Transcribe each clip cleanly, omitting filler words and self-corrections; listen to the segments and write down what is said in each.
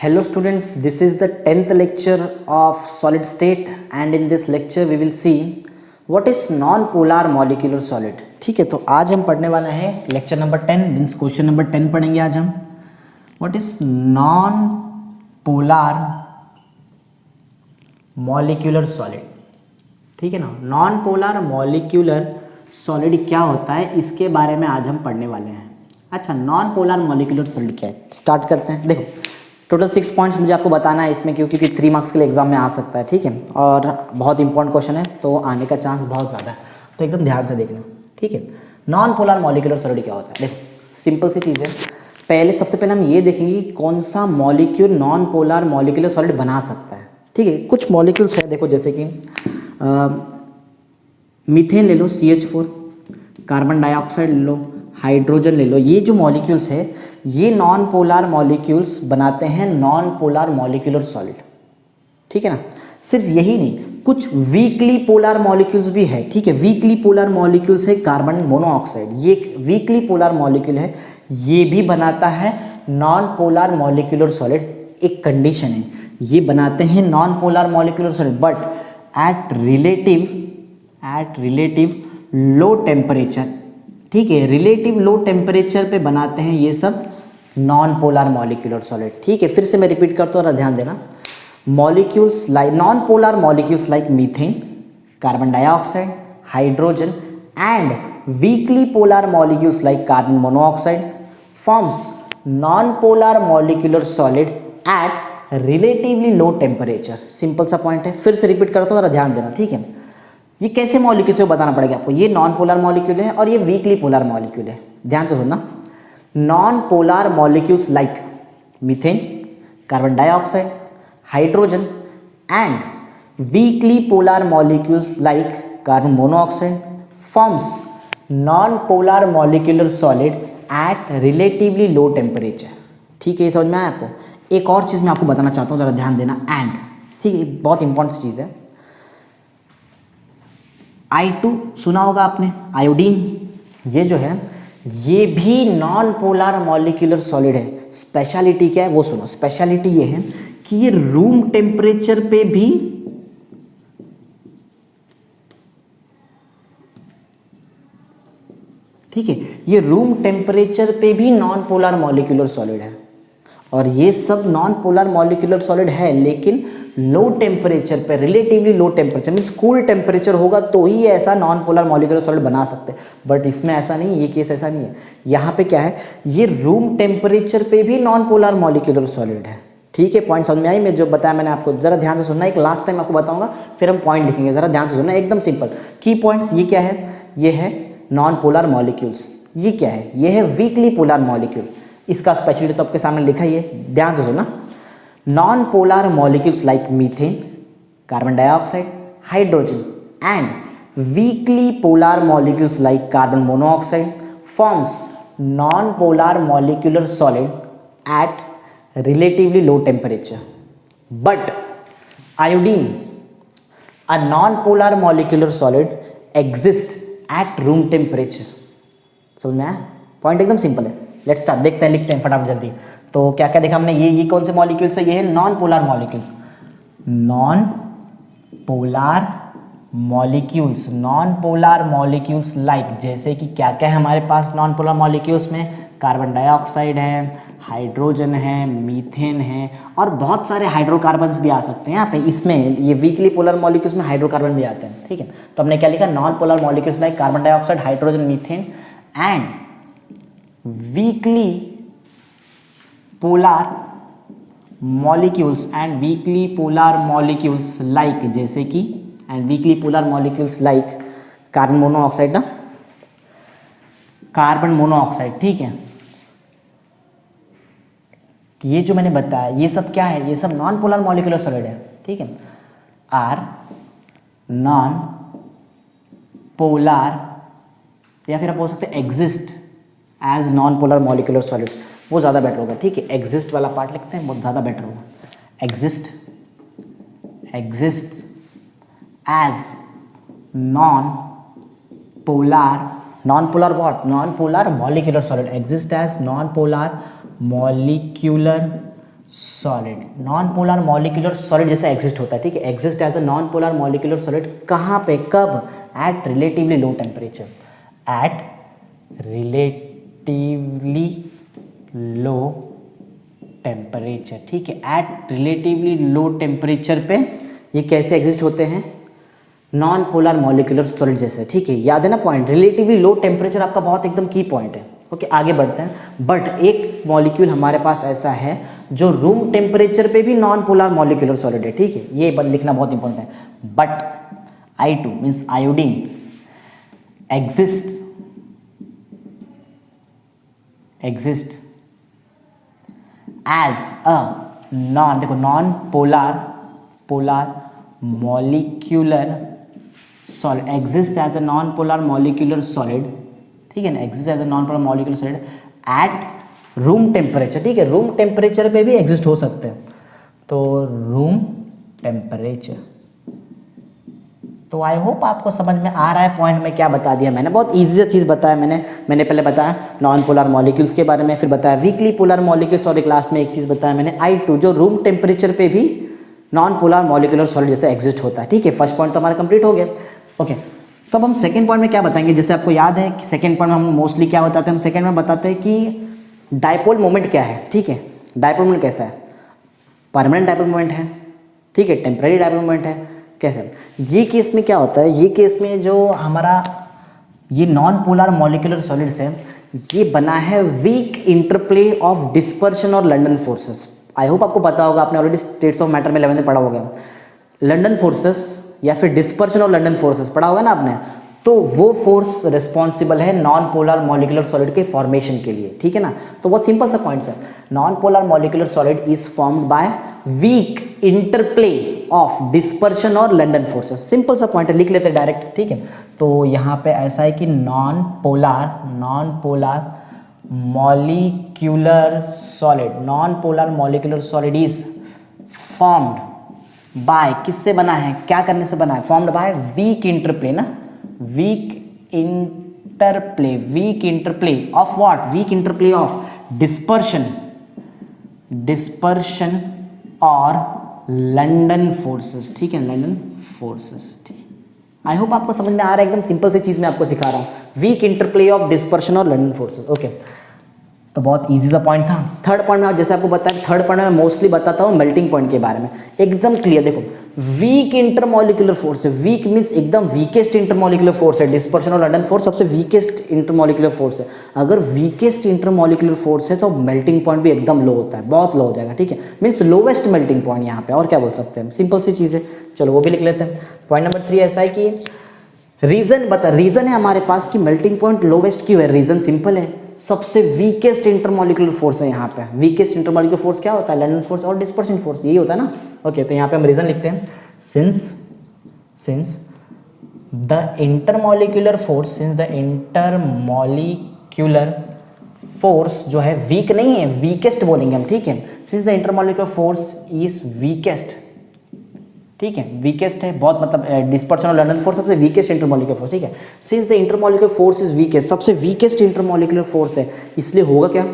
Hello students, this is the 10th lecture of solid state and in this lecture we will see what is non-polar molecular solid. ठीक है, तो आज हम पढ़ने वाले हैं lecture number 10 means question number 10 पढ़ेंगे आज हम. What is non polar molecular solid. ठीक है ना, नॉन पोलर मॉलिक्यूलर सॉलिड क्या होता है इसके बारे में आज हम पढ़ने वाले हैं. अच्छा, नॉन पोलर मॉलिक्यूलर सॉलिड क्या है, स्टार्ट करते हैं. देखो, टोटल 6 पॉइंट्स मुझे आपको बताना है इसमें, क्योंकि 3 मार्क्स के लिए एग्जाम में आ सकता है. ठीक है, और बहुत इंपॉर्टेंट क्वेश्चन है तो आने का चांस बहुत ज़्यादा है, तो एकदम ध्यान से देखना. ठीक है, नॉन पोलर मॉलिक्यूलर सॉलिड क्या होता है. देखो, सिंपल सी चीज़ है. सबसे पहले हम ये देखेंगे कि कौन सा molecule non polar molecular solid बना सकता है. ठीक है, कुछ मॉलिक्यूल्स है, देखो जैसे कि मीथेन ले लो CH4, कार्बन डाइऑक्साइड ले लो, हाइड्रोजन ले लो. ये जो मॉलिक्यूल्स है ये नॉन पोलर मॉलिक्यूल्स बनाते हैं नॉन पोलर मॉलिक्यूलर सॉलिड. ठीक है ना, सिर्फ यही नहीं, कुछ वीकली पोलर मॉलिक्यूल्स भी है. ठीक है, वीकली पोलर मॉलिक्यूल्स है कार्बन मोनोऑक्साइड, ये एक वीकली पोलर मॉलिक्यूल है, ये भी बनाता है नॉन पोलर मॉलिक्यूलर सॉलिड. एक कंडीशन है, ये बनाते हैं non polar molecular solid but at relative low temperature. ठीक है, रिलेटिव लो टेम्परेचर पे बनाते हैं ये सब नॉन पोलर मॉलिक्यूलर सॉलिड. ठीक है, फिर से मैं रिपीट करता हूँ, ध्यान देना. Molecules like non polar molecules like methane, carbon dioxide, hydrogen and weekly polar molecules like carbon monoxide forms non polar molecular solid eight relatively low temperature. Simple सा पॉइंट है, फिर से रिपीट करता हूँ, जरा ध्यान देना. ठीक है, ये कैसे मॉलिक्यूल से बताना पड़ेगा आपको. ये नॉन पोलर मॉलिक्यूल है और ये वीकली पोलर मॉलिक्यूल है. ध्यान से सुनना. Non polar molecules like methane, carbon dioxide, hydrogen and weekly polar molecules like carbon monoxide forms non polar molecular solid eight relatively low temperature. ठीक है, ये समझ में आया आपको. एक और चीज़ मैं आपको बताना चाहता हूँ, जरा ध्यान देना. एंड ठीक है, बहुत इंपॉर्टेंट चीज़ है. I2 सुना होगा आपने, आयोडीन. ये जो है ये भी नॉन पोलर मॉलिक्यूलर सॉलिड है. स्पेशलिटी क्या है वो सुनो. स्पेशलिटी ये है कि ये रूम टेम्परेचर पे भी ठीक है, ये रूम टेम्परेचर पे भी नॉन पोलर मॉलिक्यूलर सॉलिड है. और ये सब नॉन पोलर मॉलिक्यूलर सॉलिड है, लेकिन लो टेम्परेचर पे, relatively low temperature means cool temperature होगा तो ही ऐसा नॉन पोलर मॉलिक्यूलर सॉलिड बना सकते हैं. बट इसमें ऐसा नहीं, ये केस ऐसा नहीं है. यहाँ पे क्या है, ये रूम टेम्परेचर पे भी नॉन पोलर मॉलिक्यूलर सॉलिड है. ठीक है, पॉइंट समझ में आई. मैं जो बताया मैंने आपको, जरा ध्यान से सुनना. एक लास्ट टाइम आपको बताऊंगा, फिर हम पॉइंट लिखेंगे. जरा ध्यान से सुनना, एकदम सिंपल की पॉइंट्स. ये क्या है, ये है नॉन पोलर मॉलिक्यूल्स. ये क्या है, ये है वीकली पोलर मॉलिक्यूल. इसका स्पेशलिटी तो आपके सामने लिखा ही है, ध्यान से सुनना. Non polar molecules like methane, carbon dioxide, hydrogen and weekly polar molecules like carbon monoxide forms non polar molecular solid eight relatively low temperature. But iodine, a non polar molecular solid, exist at room temperature. समझ में आया? Point एकदम simple है. Let's start, देखते हैं, लिखते हैं फटाफट जल्दी. तो क्या क्या देखा हमने, ये कौन से मॉलिक्यूल्स है, ये है non polar molecules. Non polar molecules, non polar molecules like, जैसे कि क्या क्या है हमारे पास नॉन पोलर मॉलिक्यूल्स में, कार्बन डाइऑक्साइड है, हाइड्रोजन है, मीथेन है, और बहुत सारे हाइड्रोकार्बन्स भी आ सकते हैं यहाँ पे. इसमें ये वीकली पोलर मॉलिक्यूल्स में हाइड्रोकार्बन भी आते हैं. ठीक है, तो हमने क्या लिखा, non polar molecules like carbon dioxide, hydrogen, methane and weekly polar molecules and weekly polar molecules like, जैसे कि and weekly polar molecules like carbon monoxide ना, कार्बन मोनोऑक्साइड. ठीक है, ये जो मैंने बताया ये सब क्या है, ये सब नॉन पोलर मॉलिक्यूलर सॉलिड है. ठीक है, आर नॉन पोलर, या फिर आप बोल सकते हैं exist as non polar molecular solid, वो ज़्यादा बेटर होगा. ठीक है, एग्जिस्ट वाला पार्ट लिखते हैं, बहुत ज़्यादा बेटर होगा. Exist as non polar what, non polar molecular solid. Exist as non polar molecular solid, non polar molecular solid जैसा एग्जिस्ट होता है, ठीक है, exist as a non polar molecular solid कहाँ पे, कब, at relatively low temperature, at relatively low temperature, ठीक है, एट रिलेटिवली लो टेम्परेचर पे ये कैसे एग्जिस्ट होते हैं, नॉन पोलर मॉलिक्यूलर सॉलिड जैसे, ठीक है, याद है ना पॉइंट, रिलेटिवली लो टेम्परेचर आपका बहुत एकदम की पॉइंट है। ओके, आगे बढ़ते हैं। बट एक मॉलिक्यूल हमारे पास ऐसा है जो रूम टेम्परेचर पे भी नॉन पोलर मॉलिक्यूलर सॉलिड है, ठीक है, ये लिखना बहुत इंपॉर्टेंट है। But I2 means iodine exist as a non, देखो non polar molecular solid, exist as a non polar molecular solid, ठीक है ना, exist as a non polar molecular solid at room temperature, ठीक है, रूम टेम्परेचर पे भी exist हो सकते हैं, तो रूम टेम्परेचर। तो आई होप आपको समझ में आ रहा है पॉइंट में क्या बता दिया मैंने, बहुत ईजी सा चीज़ बताया मैंने पहले बताया नॉन पोलर मॉलिक्यूल्स के बारे में, फिर बताया वीकली पोलर मॉलिक्यूल्स, और एक लास्ट में एक चीज़ बताया मैंने I2 जो रूम टेम्परेचर पे भी नॉन पोलर मॉलिक्यूलर सॉलिड जैसे एग्जिस्ट होता है, ठीक है, फर्स्ट पॉइंट तो हमारा कंप्लीट हो गया। ओके, तो अब हम सेकंड पॉइंट में क्या बताएंगे, जैसे आपको याद है कि सेकंड पॉइंट में हम मोस्टली क्या बताते हैं, हम सेकंड में बताते हैं कि डायपोल मोमेंट क्या है, ठीक है, डायपोल मोमेंट कैसा है, परमानेंट डायपोल मोमेंट है, ठीक है, टेम्पररी डायपोल मोमेंट है, कैसे, ये केस में क्या होता है, ये केस में जो हमारा ये नॉन पोलर मॉलिक्यूलर सॉलिड्स है, ये बना है वीक इंटरप्ले ऑफ डिस्पर्शन और लंडन फोर्सेस। आई होप आपको पता होगा, आपने ऑलरेडी स्टेट्स ऑफ मैटर में 11th में पढ़ा होगा, लंडन फोर्सेस या फिर डिस्पर्शन और लंडन फोर्सेस पढ़ा होगा ना आपने, तो वो फोर्स रिस्पॉन्सिबल है नॉन पोलर मॉलिक्यूलर सॉलिड के फॉर्मेशन के लिए, ठीक है ना। तो बहुत सिंपल सा पॉइंट्स है, non polar molecular solid is formed by weak interplay of dispersion और लंडन फोर्सेस, सिंपल सा पॉइंट है, लिख लेते हैं डायरेक्ट, ठीक है। तो यहाँ पे ऐसा है कि non polar molecular solid is formed by, किससे बना है, क्या करने से बना है, फॉर्म्ड बाय वीक इंटरप्ले ना, weak interplay of what, weak interplay of dispersion और लंडन फोर्सेस, ठीक है, लंडन फोर्सेस, ठीक। आई होप आपको समझ में आ रहा है, एकदम सिंपल सी चीज मैं आपको सिखा रहा हूँ, वीक इंटरप्ले ऑफ डिस्पर्शन और लंडन फोर्सेस। ओके, तो बहुत इजी सा पॉइंट था। थर्ड पॉइंट में जैसे आपको बताया, थर्ड पॉइंट में मोस्टली बताता हूँ मेल्टिंग पॉइंट के बारे में, एकदम क्लियर। देखो वीक इंटरमॉलिक्यूलर फोर्स है, वीक मीन्स एकदम वीकेस्ट इंटरमॉलिक्यूलर फोर्स है, डिस्पर्शन और लंडन फोर्स सबसे वीकेस्ट इंटरमॉलिक्यूलर फोर्स है। अगर वीकेस्ट इंटरमॉलिक्यूलर फोर्स है तो मेल्टिंग पॉइंट भी एकदम लो होता है, बहुत लो हो जाएगा, ठीक है, मीन्स लोवेस्ट मेल्टिंग पॉइंट यहाँ पे, और क्या बोल सकते हैं, सिंपल सी चीज़ है। चलो वो भी लिख लेते हैं। पॉइंट नंबर 3 ऐसा है कि रीजन है हमारे पास कि मेल्टिंग पॉइंट लोवेस्ट क्यों है। रीजन सिंपल है, सबसे वीकेस्ट इंटरमॉलिक्यूलर फोर्स है यहाँ पे। वीकेस्ट इंटरमॉलिक्यूलर फोर्स क्या होता है, लंडन फोर्स और डिस्पर्शन फोर्स, यही होता है ना। ओके, तो यहाँ पे हम रीजन लिखते हैं, सिंस द इंटरमॉलिक्यूलर फोर्स जो है वीक नहीं है, वीकेस्ट बोलेंगे हम, ठीक है। Since the intermolecular force is weakest, ठीक है, वीकेस्ट है बहुत, मतलब डिस्पर्शन और लंडन फोर्स सबसे वीकेस्ट इंटरमॉलिक्यूलर फोर्स, ठीक है। Since the intermolecular force is weakest, सबसे वीकेस्ट इंटरमॉलिक्यूलर फोर्स है, इसलिए होगा क्या,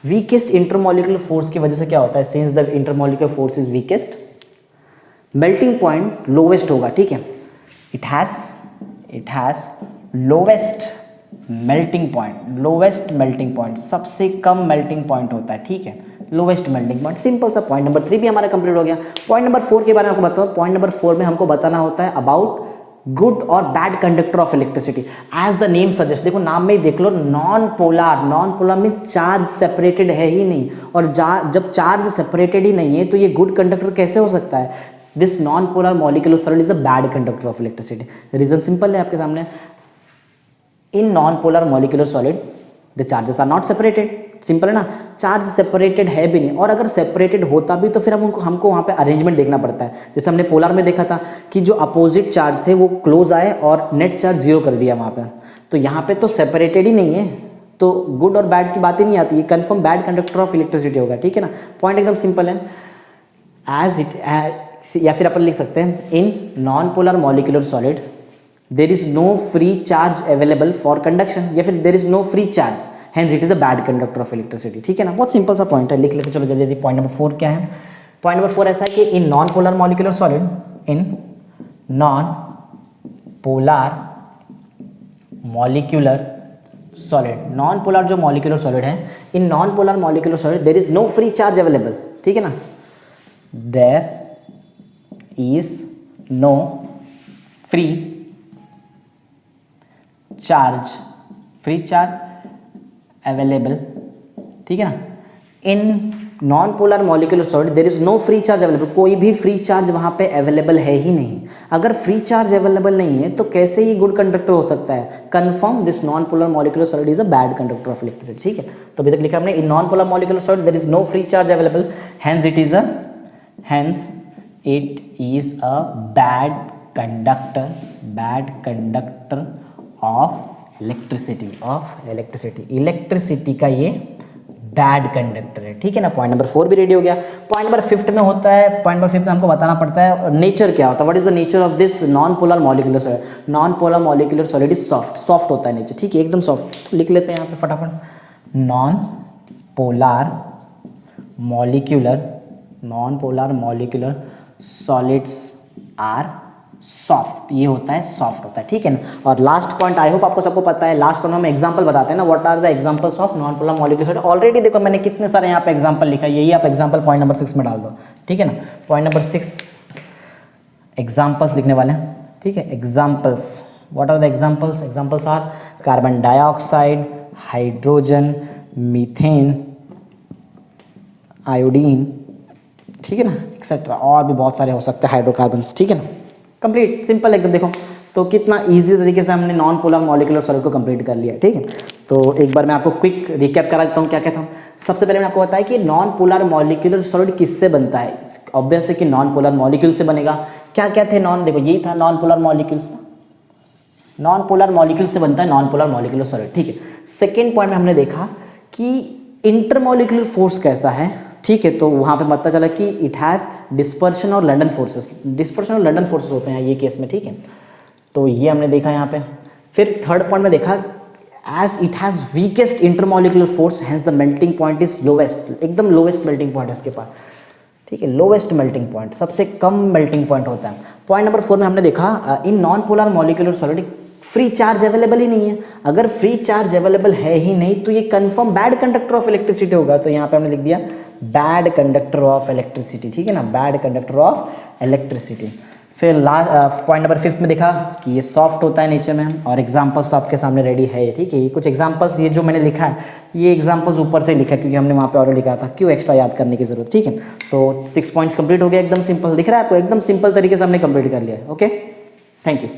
वीकेस्ट इंटरमॉलिक्यूलर फोर्स की वजह से क्या होता है, since the intermolecular force is weakest, melting point lowest होगा, ठीक है। It has lowest melting point, सबसे कम मेल्टिंग पॉइंट होता है, ठीक है, लोवेस्ट मेल्टिंग पॉइंट। सिंपल सा पॉइंट नंबर 3 भी हमारा कंप्लीट हो गया। पॉइंट नंबर 4 के बारे में आपको बताऊं। पॉइंट नंबर 4 में हमको बताना होता है अबाउट गुड और bad conductor of electricity as the name suggest. देखो नाम में ही देख लो, नॉन पोलर में चार्ज सेपरेटेड है ही नहीं, और जब चार्ज सेपरेटेड ही नहीं है तो ये गुड कंडक्टर कैसे हो सकता है। This non polar molecular solid is a bad conductor of electricity. Reason simple है आपके सामने, in non polar molecular solid the charges are not separated. Simple है ना, चार्ज सेपरेटेड है भी नहीं, और अगर सेपरेटेड होता भी तो फिर हमको वहाँ पे अरेंजमेंट देखना पड़ता है। जैसे हमने पोलर में देखा था कि जो अपोजिट चार्ज थे वो क्लोज आए और नेट चार्ज 0 कर दिया वहाँ पे, तो यहाँ पे तो सेपरेटेड ही नहीं है, तो गुड और बैड की बात ही नहीं आती, ये confirm bad conductor of electricity होगा, ठीक है ना। पॉइंट एकदम सिंपल है, एज इट, या फिर अपन लिख सकते हैं in non polar molecular solid there is no free charge available for conduction, या फिर there is no free charge, hence it is a bad conductor of electricity. ठीक है ना, बहुत सिंपल सा पॉइंट है, लिख लेते चलो जल्दी जल्दी। पॉइंट नंबर 4 क्या है? पॉइंट नंबर 4 ऐसा है कि in non polar molecular solid, in non polar molecular solid, non polar जो मॉलिक्यूलर सॉलिड है, in non polar molecular solid there is no free charge available. ठीक है ना, there is no free charge available. ठीक है ना, in non polar molecular solid there is no free charge available, कोई भी फ्री चार्ज वहाँ पे अवेलेबल है ही नहीं। अगर फ्री चार्ज अवेलेबल नहीं है तो कैसे ही गुड कंडक्टर हो सकता है? Confirm this non polar molecular solid is a bad conductor of electricity. ठीक है, तो अभी तक लिखा हमने in non polar molecular solid there is no free charge available, hence it is a bad conductor of electricity. Electricity का ये bad conductor है। ठीक है ना, पॉइंट नंबर 4 भी रेडी हो गया। पॉइंट नंबर 5 में होता है, पॉइंट नंबर 5 में हमको बताना पड़ता है नेचर क्या होता है, what is the nature of this non polar molecular solid. Non polar molecular solid is soft होता है नेचर। ठीक है, एकदम सॉफ्ट। तो लिख लेते हैं यहाँ पे फटाफट, non polar molecular solids are soft, ये होता है सॉफ्ट होता है। ठीक है ना, और लास्ट पॉइंट आई होप आपको सबको पता है, लास्ट पॉइंट हम एग्जांपल बताते हैं ना, what are the examples of non polar molecular solid. Already देखो मैंने कितने सारे यहाँ पे एग्जांपल लिखा है, यही आप एग्जांपल पॉइंट नंबर 6 में डाल दो। ठीक है ना, पॉइंट नंबर 6 एग्जांपल्स लिखने वाले हैं। ठीक है, examples, what are the examples? Examples are carbon dioxide, hydrogen, methane, iodine, ठीक है ना, एक्सेट्रा, और भी बहुत सारे हो सकते हैं हाइड्रोकार्बन्स। ठीक है ना, कंप्लीट, सिंपल एकदम। देखो तो कितना इजी तरीके से हमने नॉन पोलर मॉलिक्यूलर सॉलिड को कंप्लीट कर लिया। ठीक है, तो एक बार मैं आपको क्विक रिकैप करा देता हूँ क्या क्या था। सबसे पहले मैं आपको बताया कि नॉन पोलर मॉलिक्यूलर सॉलिड किससे बनता है। ऑब्वियस है कि नॉन पोलर मॉलिक्यूल से बनेगा। क्या क्या थे नॉन, देखो यही था non polar molecules, non polar molecule से बनता है नॉन पोलर मॉलिक्यूलर सॉलिड। ठीक है, सेकेंड पॉइंट में हमने देखा कि इंटरमॉलिक्यूलर फोर्स कैसा है। ठीक है, तो वहाँ पे पता चला कि इट हैज़ डिस्पर्शन और लंडन फोर्सेस, डिस्पर्शन और लंडन फोर्सेस होते हैं ये केस में। ठीक है, तो ये हमने देखा यहाँ पे। फिर थर्ड पॉइंट में देखा as it has weakest intermolecular force has the melting point is lowest, एकदम लोवेस्ट मेल्टिंग पॉइंट है इसके पास। ठीक है, लोवेस्ट मेल्टिंग पॉइंट, सबसे कम मेल्टिंग पॉइंट होता है। पॉइंट नंबर 4 में हमने देखा इन non polar molecular solid free charge available ही नहीं है। अगर फ्री चार्ज अवेलेबल है ही नहीं तो ये confirm bad conductor of electricity होगा। तो यहाँ पे हमने लिख दिया बैड कंडक्टर ऑफ इलेक्ट्रिसिटी। ठीक है ना, बैड कंडक्टर ऑफ इलेक्ट्रिसिटी। फिर लास्ट पॉइंट नंबर 5 में देखा कि ये सॉफ्ट होता है नेचर में, और एग्जांपल्स तो आपके सामने रेडी है। ठीक है, ये कुछ एग्जांपल्स, ये जो मैंने लिखा है ये एग्जांपल्स ऊपर से लिखा है क्योंकि हमने वहाँ पे और लिखा था, क्यों एक्स्ट्रा याद करने की जरूरत। ठीक है, तो 6 पॉइंट्स कंप्लीट हो गया, एकदम सिंपल दिख रहा है आपको, एकदम सिंपल तरीके से हमने कंप्लीट कर लिया है। Okay, thank you.